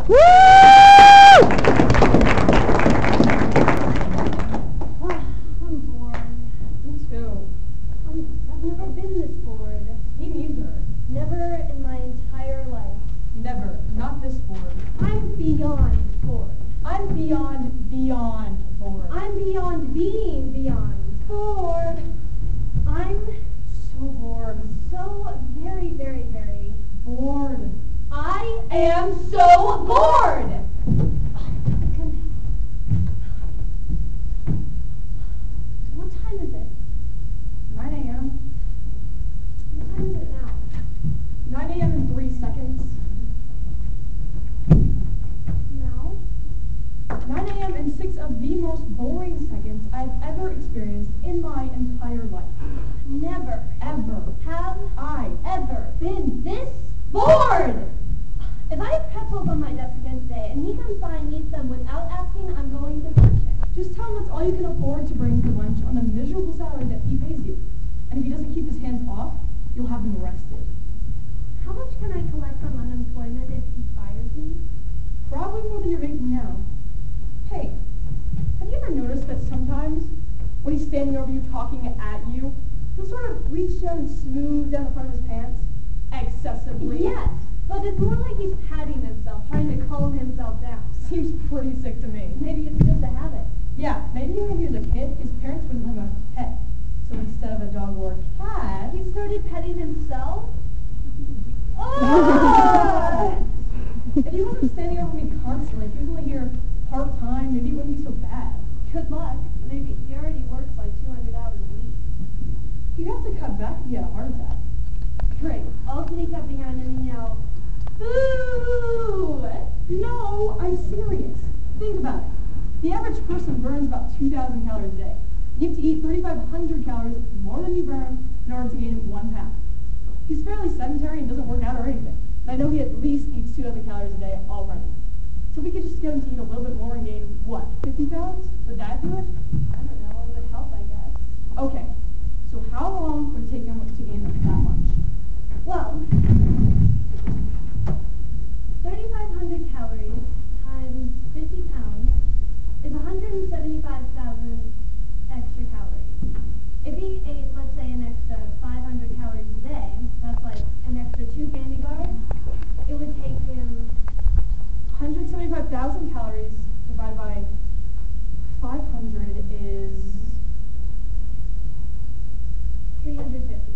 I'm bored. Me too. I've never been this bored. Me neither. Never in my entire life. Never. Not this bored. I'm beyond bored. I'm beyond bored. I'm beyond being beyond bored. I'm so bored. So very, very, very bored. I am so bored. What time is it? 9 a.m. What time is it now? 9 a.m. in 3 seconds. No. 9 a.m. in 6 of the most boring seconds I've ever experienced in my entire life. Never, ever have I ever been this bored. If I have pretzels on my desk again today and he comes by and eats them without asking, I'm going to punch him. Just tell him that's all you can afford to bring for lunch on the miserable salary that he pays you. And if he doesn't keep his hands off, you'll have him arrested. How much can I collect from unemployment if he fires me? Probably more than you're making now. Hey, have you ever noticed that sometimes when he's standing over you talking at you, he'll sort of reach down and smooth down the front of his pants? Excessively. Yes, but it's more like he's patting himself, trying to calm himself down. Seems pretty sick to me. Maybe it's just a habit. Yeah, maybe when he was a kid, his parents wouldn't let him have a pet. So instead of a dog or a cat, he started petting himself? Oh! If he wasn't standing over me constantly, if he was only here part-time, maybe it wouldn't be so bad. Good luck. Maybe he already works like 200 hours a week. He'd have to cut back if he had a heart attack. Great. I'll sneak up behind him and yell, "Boo!" No, I'm serious. Think about it. The average person burns about 2,000 calories a day. You have to eat 3,500 calories more than you burn in order to gain 1 pound. He's fairly sedentary and doesn't work out or anything. And I know he at least eats 2,000 calories a day already. So if we could just get him to eat a little bit more and gain, what, 50 pounds? Would that do it? I don't know. It would help, I guess. Okay. So how long would it take him to gain that much? Well, 3,500 calories times 50 pounds is 175,000 extra calories. If he ate, let's say, an extra 500 calories a day, that's like an extra 2 candy bars, it would take him 175,000 calories divided by 500 is 350.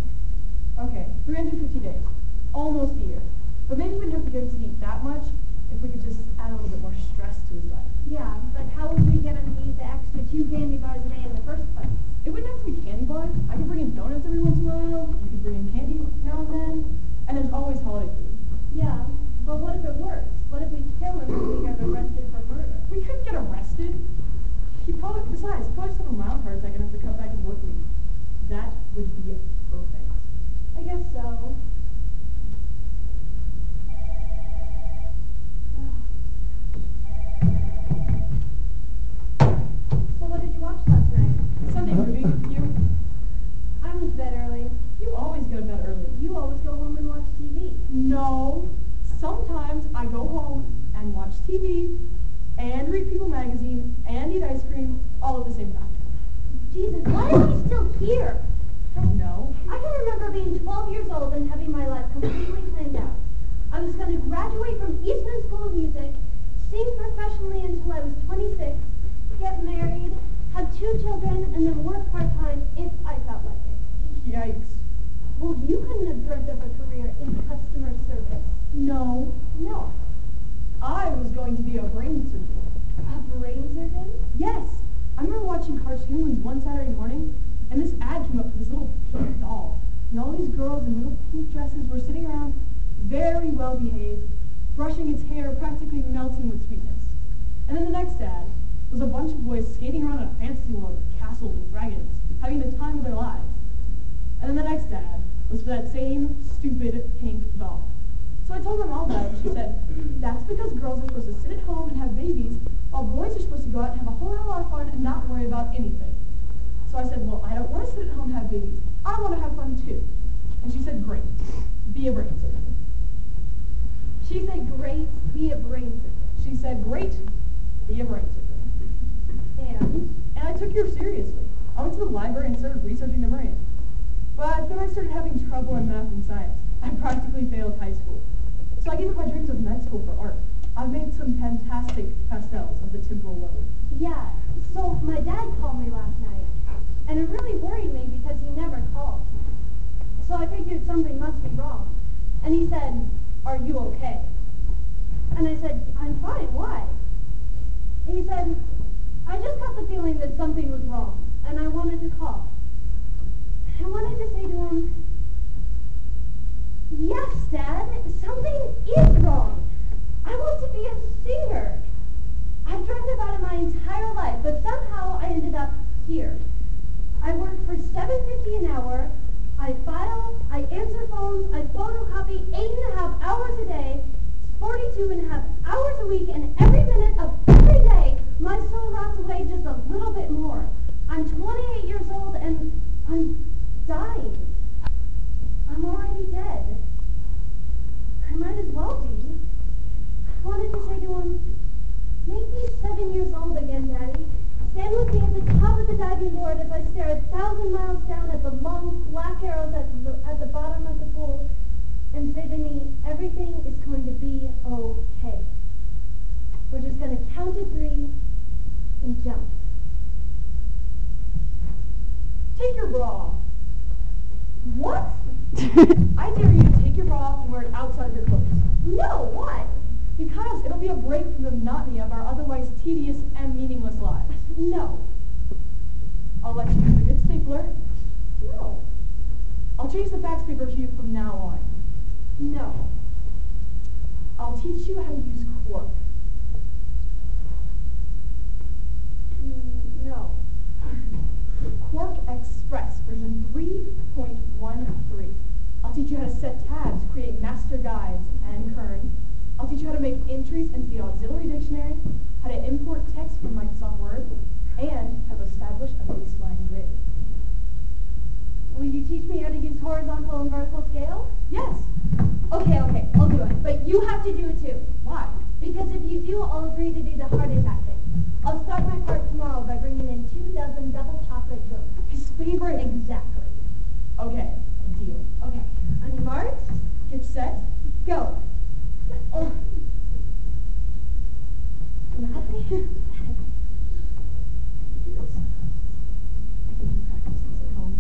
Okay, 350 days. Almost a year. But maybe we wouldn't have to get him to eat that much if we could just add a little bit more stress to his life. Yeah, but how would we get him to eat the extra 2 candy bars a day in the first place? It wouldn't have to be candy bars. I could bring in donuts every once in a while. You could bring in candy now and then. And there's always holiday food. Yeah, but what if it works? What if we kill him and we get arrested for murder? We couldn't get arrested. Besides, he probably just have a mild heart attack and have to cut back his work week. That would be perfect. I guess so. So what did you watch last night? Sunday movie. You? I went to bed early. You always go to bed early. You always go home and watch TV. No. Sometimes I go home and watch TV and read People magazine and eat ice cream all at the same time. Jesus, why is he still here? I don't know. I can remember being 12 years old and having my life completely planned out. I was going to graduate from Eastman School of Music, sing professionally until I was 26, get married, have 2 children, and then work part-time if I felt like it. Yikes. Well, you couldn't have dreamt of a career in customer service. No. No. I was going to be a brain surgeon. A brain surgeon? Yes. I remember watching cartoons one Saturday morning, and this ad came up for this little pink doll. And all these girls in little pink dresses were sitting around, very well behaved, brushing its hair, practically melting with sweetness. And then the next ad was a bunch of boys skating around in a fantasy world with castles and dragons, having the time of their lives. And then the next ad was for that same stupid pink doll. So I told my mom about it, and she said, that's because girls are supposed to sit at home and have babies, while boys are supposed to go out and have a whole lot of fun and not worry about anything. So I said, well, I don't want to sit at home and have babies. I want to have fun too. And she said, great, be a brain surgeon. She said, great, be a brain surgeon. She said, great, be a brain surgeon. And I took her seriously. I went to the library and started researching the brain. But then I started having trouble in math and science. I practically failed high school. So I gave up my dreams of med school for art. I've made some fantastic pastels of the temporal lobe. Yeah, so my dad called me last night, and it really worried me because he never called. So I figured something must be wrong. And he said, are you okay? And I said, I'm fine, why? And he said, I just got the feeling that something was wrong, and I wanted to call. I wanted to say to him, yes, Dad, something is wrong. I want to be a singer. I've dreamt about it my entire life, but somehow I ended up here. I work for $7.50 an hour. I file, I answer phones, I photocopy 8.5 hours a day, 42.5 hours a week, and every minute of every day, my soul rots away just a little bit more. I'm 28 years old, and I'm dying. I'm already dead. I might as well be. I wanted to say to him, make me 7 years old again, Daddy. Stand with me at the top of the diving board as I stare 1,000 miles down at the long black arrows at the bottom of the pool and say to me, everything is going to be okay. We're just going to count to 3 and jump. Take your bra off. What? I dare you to take your bra off and wear it outside of your clothes. No, why? Because it'll be a break from the monotony of our otherwise tedious and meaningless lives. No. I'll let you use a good stapler. No. I'll change the fax paper to you from now on. No. I'll teach you how to use quark. No. Quark Express version 3.13. I'll teach you how to set tabs, create master guides and kern. I'll teach you how to make entries into the auxiliary dictionary, how to import text from Microsoft Word, and how to establish a baseline grid. Will you teach me how to use horizontal and vertical scale? Yes. Okay, I'll do it. But you have to do it too. Why? Because if you do, I'll agree to do the heart attack thing. I'll start my part tomorrow by bringing in 2 dozen double chocolate donuts. His favorite. Exactly. Okay, deal. Okay, on your marks, Get set. go. Oh. Can you help me? Do this. I can do practice this at home.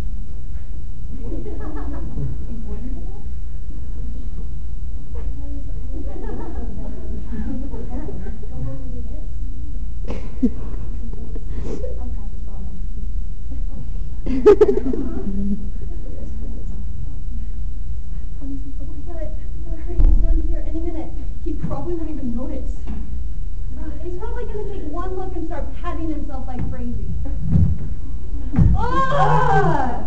Gotta hurry, he's going to be here any minute. He probably won't even notice. He's probably going to take one look and start patting himself like crazy. Ah!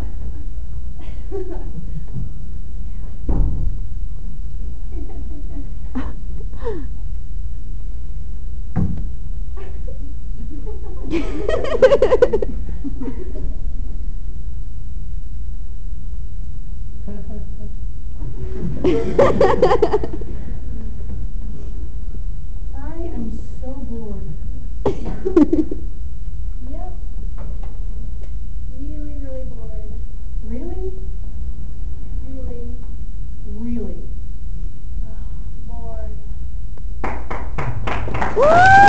I am so bored. Yep. Really, really bored. Really? Really Really? bored. Woo!